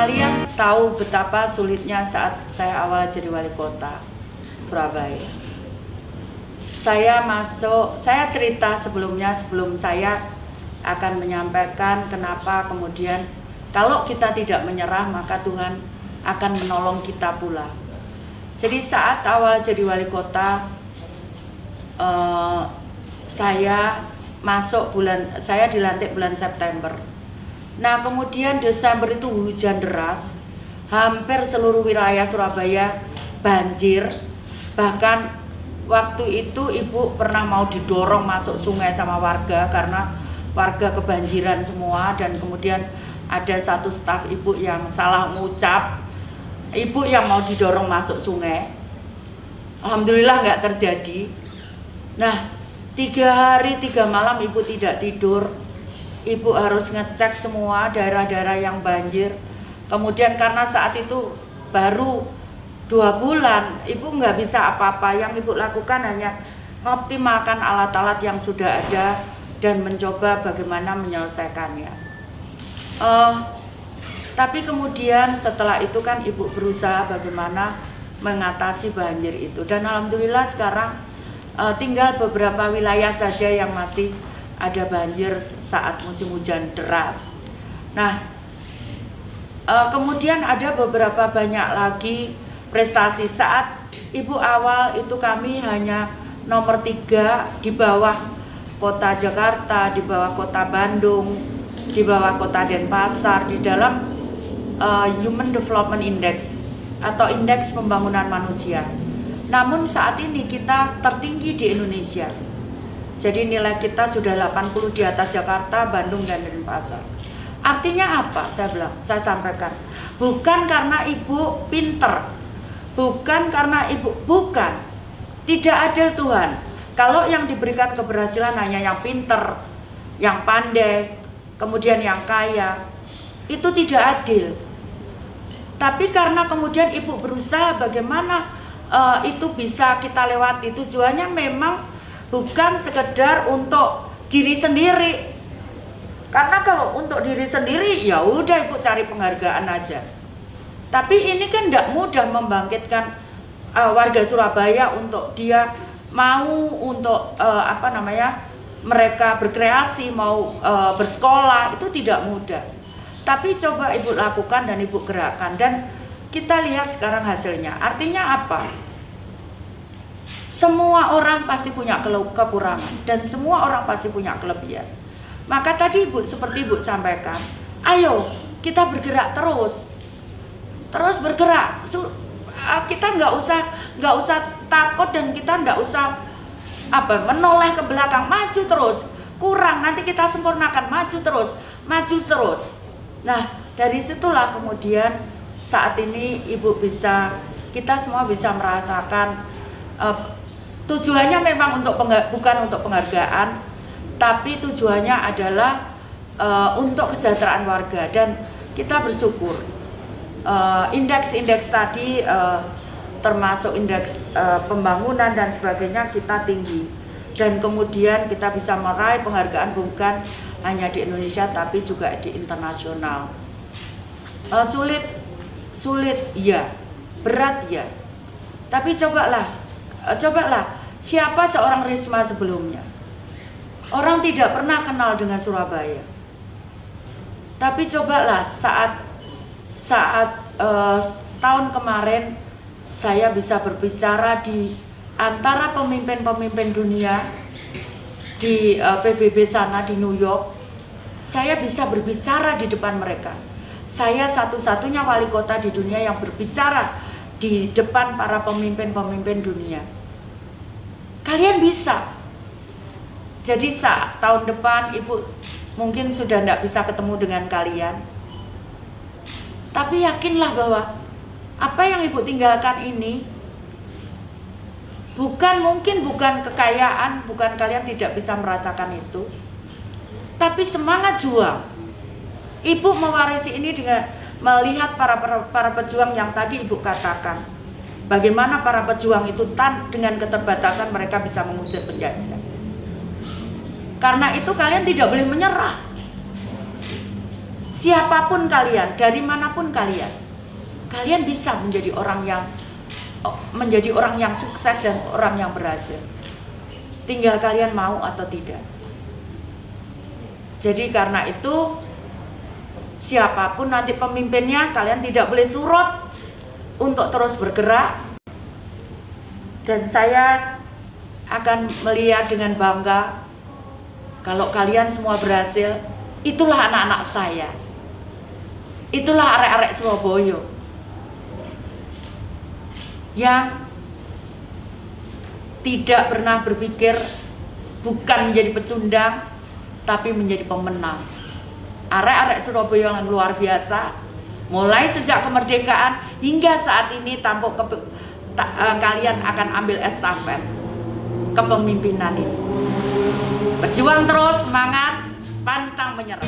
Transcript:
Kalian tahu betapa sulitnya saat saya awal jadi wali kota Surabaya. Saya cerita sebelumnya sebelum saya akan menyampaikan kenapa kemudian kalau kita tidak menyerah maka Tuhan akan menolong kita pula. Jadi saat awal jadi wali kota, saya dilantik bulan September. Nah kemudian Desember itu hujan deras, hampir seluruh wilayah Surabaya banjir. Bahkan waktu itu ibu pernah mau didorong masuk sungai sama warga karena warga kebanjiran semua. Dan kemudian ada satu staf ibu yang salah mengucap, ibu yang mau didorong masuk sungai. Alhamdulillah nggak terjadi. Nah 3 hari 3 malam ibu tidak tidur. Ibu harus ngecek semua daerah-daerah yang banjir. Kemudian karena saat itu baru 2 bulan, ibu nggak bisa apa-apa. Yang ibu lakukan hanya mengoptimalkan alat-alat yang sudah ada dan mencoba bagaimana menyelesaikannya. Tapi kemudian setelah itu kan ibu berusaha bagaimana mengatasi banjir itu. Dan alhamdulillah sekarang tinggal beberapa wilayah saja yang masih ada banjir saat musim hujan deras. Nah, kemudian ada beberapa banyak lagi prestasi. Saat ibu awal itu kami hanya nomor 3 di bawah kota Jakarta, di bawah kota Bandung, di bawah kota Denpasar di dalam Human Development Index atau Indeks Pembangunan Manusia. Namun saat ini kita tertinggi di Indonesia. Jadi nilai kita sudah 80 di atas Jakarta, Bandung, dan Denpasar. Artinya apa? Saya sampaikan. Bukan karena ibu pinter, bukan karena ibu, bukan. Tidak adil Tuhan. Kalau yang diberikan keberhasilan hanya yang pinter, yang pandai, kemudian yang kaya, itu tidak adil. Tapi karena kemudian ibu berusaha bagaimana itu bisa kita lewati. Tujuannya memang bukan sekedar untuk diri sendiri. Karena kalau untuk diri sendiri ya udah ibu cari penghargaan aja. Tapi ini kan tidak mudah membangkitkan warga Surabaya untuk dia mau untuk mereka berkreasi, mau bersekolah, itu tidak mudah. Tapi coba ibu lakukan dan ibu gerakan dan kita lihat sekarang hasilnya. Artinya apa? Semua orang pasti punya kekurangan dan semua orang pasti punya kelebihan. Maka tadi ibu seperti ibu sampaikan, ayo kita bergerak terus bergerak. Kita nggak usah takut dan kita nggak usah menoleh ke belakang, maju terus. Kurang nanti kita sempurnakan, maju terus. Nah dari situlah kemudian saat ini kita semua bisa merasakan tujuannya memang bukan untuk penghargaan, tapi tujuannya adalah untuk kesejahteraan warga. Dan kita bersyukur indeks tadi termasuk indeks pembangunan dan sebagainya kita tinggi. Dan kemudian kita bisa meraih penghargaan bukan hanya di Indonesia tapi juga di internasional. Sulit ya, berat ya. Tapi cobalah siapa seorang Risma sebelumnya. Orang tidak pernah kenal dengan Surabaya. Tapi cobalah saat tahun kemarin saya bisa berbicara di antara pemimpin-pemimpin dunia di PBB sana di New York. Saya bisa berbicara di depan mereka. Saya satu-satunya wali kota di dunia yang berbicara di depan para pemimpin-pemimpin dunia. Kalian bisa. Jadi tahun depan ibu mungkin sudah tidak bisa ketemu dengan kalian. Tapi yakinlah bahwa apa yang ibu tinggalkan ini bukan kekayaan, bukan kalian tidak bisa merasakan itu. Tapi semangat juang. Ibu mewarisi ini dengan melihat para pejuang yang tadi ibu katakan. Bagaimana para pejuang itu dengan keterbatasan mereka bisa mengusir penjajah. Karena itu kalian tidak boleh menyerah. siapapun kalian, dari manapun kalian, kalian bisa menjadi orang yang sukses dan orang yang berhasil. Tinggal kalian mau atau tidak. Jadi karena itu, siapapun nanti pemimpinnya, kalian tidak boleh surut untuk terus bergerak. Dan saya akan melihat dengan bangga kalau kalian semua berhasil. Itulah anak-anak saya, itulah arek-arek Surabaya yang tidak pernah berpikir bukan menjadi pecundang, tapi menjadi pemenang. Arek-arek Surabaya yang luar biasa, mulai sejak kemerdekaan hingga saat ini kalian akan ambil estafet kepemimpinan ini. Berjuang terus, semangat, pantang menyerah.